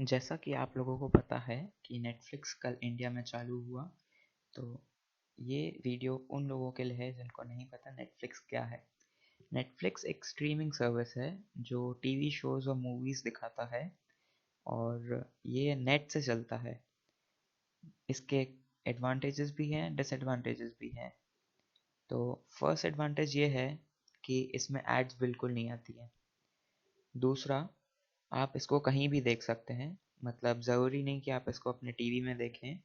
जैसा कि आप लोगों को पता है कि नेटफ्लिक्स कल इंडिया में चालू हुआ। तो ये वीडियो उन लोगों के लिए है जिनको नहीं पता नेटफ्लिक्स क्या है। नेटफ्लिक्स एक स्ट्रीमिंग सर्विस है जो टीवी शोज और मूवीज दिखाता है और ये नेट से चलता है। इसके एडवांटेजेस भी हैं, डिसएडवांटेजेस भी हैं। तो फर्स्ट एडवांटेज ये है कि इसमें एड्स बिल्कुल नहीं आती है। दूसरा, आप इसको कहीं भी देख सकते हैं। मतलब ज़रूरी नहीं कि आप इसको अपने टीवी में देखें,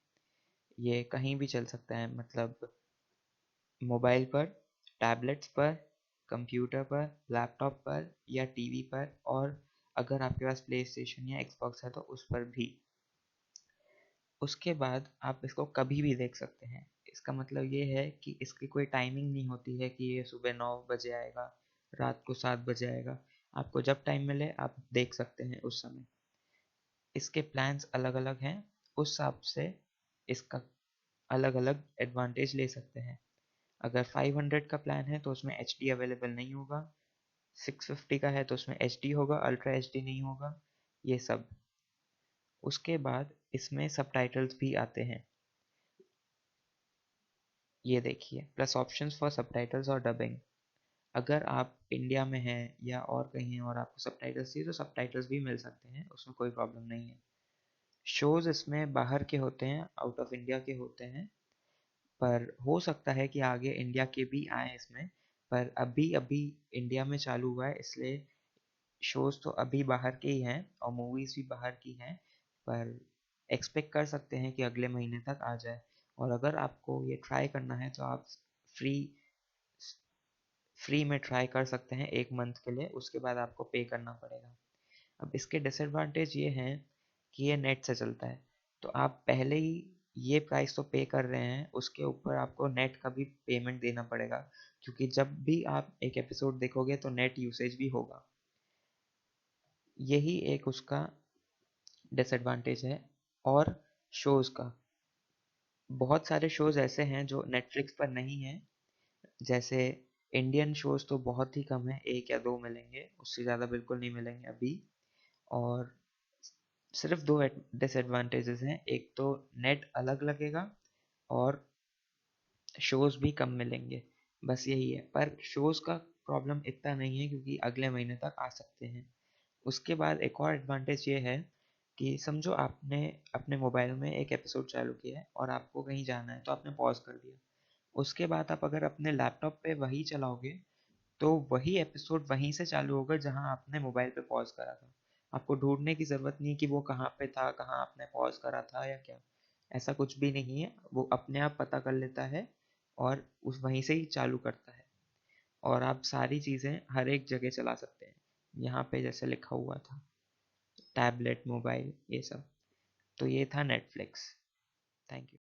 ये कहीं भी चल सकता है। मतलब मोबाइल पर, टैबलेट्स पर, कंप्यूटर पर, लैपटॉप पर या टीवी पर, और अगर आपके पास प्ले स्टेशन या एक्सबॉक्स है तो उस पर भी। उसके बाद आप इसको कभी भी देख सकते हैं। इसका मतलब ये है कि इसकी कोई टाइमिंग नहीं होती है कि ये सुबह 9 बजे आएगा, रात को 7 बजे आएगा। आपको जब टाइम मिले आप देख सकते हैं उस समय। इसके प्लान्स अलग अलग हैं, उस हिसाब से इसका अलग अलग एडवांटेज ले सकते हैं। अगर 500 का प्लान है तो उसमें एच डी अवेलेबल नहीं होगा। 650 का है तो उसमें एच डी होगा, अल्ट्रा एच डी नहीं होगा। ये सब। उसके बाद इसमें सबटाइटल्स भी आते हैं। ये देखिए, प्लस ऑप्शंस फॉर सबटाइटल्स और डबिंग। अगर आप इंडिया में हैं या और कहीं हैं और आपको सबटाइटल्स चाहिए तो सबटाइटल्स भी मिल सकते हैं, उसमें कोई प्रॉब्लम नहीं है। शोज इसमें बाहर के होते हैं, आउट ऑफ इंडिया के होते हैं। पर हो सकता है कि आगे इंडिया के भी आए इसमें। पर अभी अभी इंडिया में चालू हुआ है, इसलिए शोज तो अभी बाहर के ही हैं और मूवीज भी बाहर की हैं। पर एक्सपेक्ट कर सकते हैं कि अगले महीने तक आ जाए। और अगर आपको ये ट्राई करना है तो आप फ्री फ्री में ट्राई कर सकते हैं 1 मंथ के लिए। उसके बाद आपको पे करना पड़ेगा। अब इसके डिसएडवांटेज ये हैं कि ये नेट से चलता है। तो आप पहले ही ये प्राइस तो पे कर रहे हैं, उसके ऊपर आपको नेट का भी पेमेंट देना पड़ेगा, क्योंकि जब भी आप एक एपिसोड देखोगे तो नेट यूसेज भी होगा। यही एक उसका डिसएडवांटेज है। और शोज़ का, बहुत सारे शोज़ ऐसे हैं जो नेटफ्लिक्स पर नहीं हैं। जैसे इंडियन शोज़ तो बहुत ही कम है, 1 या 2 मिलेंगे, उससे ज़्यादा बिल्कुल नहीं मिलेंगे अभी। और सिर्फ दो डिसएडवांटेजेस हैं, एक तो नेट अलग लगेगा और शोज़ भी कम मिलेंगे। बस यही है। पर शोज़ का प्रॉब्लम इतना नहीं है क्योंकि अगले महीने तक आ सकते हैं। उसके बाद एक और एडवांटेज ये है कि समझो आपने अपने मोबाइल में एक एपिसोड चालू किया है और आपको कहीं जाना है तो आपने पॉज कर दिया। उसके बाद आप अगर अपने लैपटॉप पे वही चलाओगे तो वही एपिसोड वहीं से चालू होगा जहां आपने मोबाइल पे पॉज करा था। आपको ढूंढने की ज़रूरत नहीं कि वो कहाँ पे था, कहाँ आपने पॉज करा था या क्या। ऐसा कुछ भी नहीं है, वो अपने आप पता कर लेता है और उस वहीं से ही चालू करता है। और आप सारी चीज़ें हर एक जगह चला सकते हैं, यहाँ पे जैसे लिखा हुआ था, टैबलेट, मोबाइल, ये सब। तो ये था नेटफ्लिक्स। Thank you.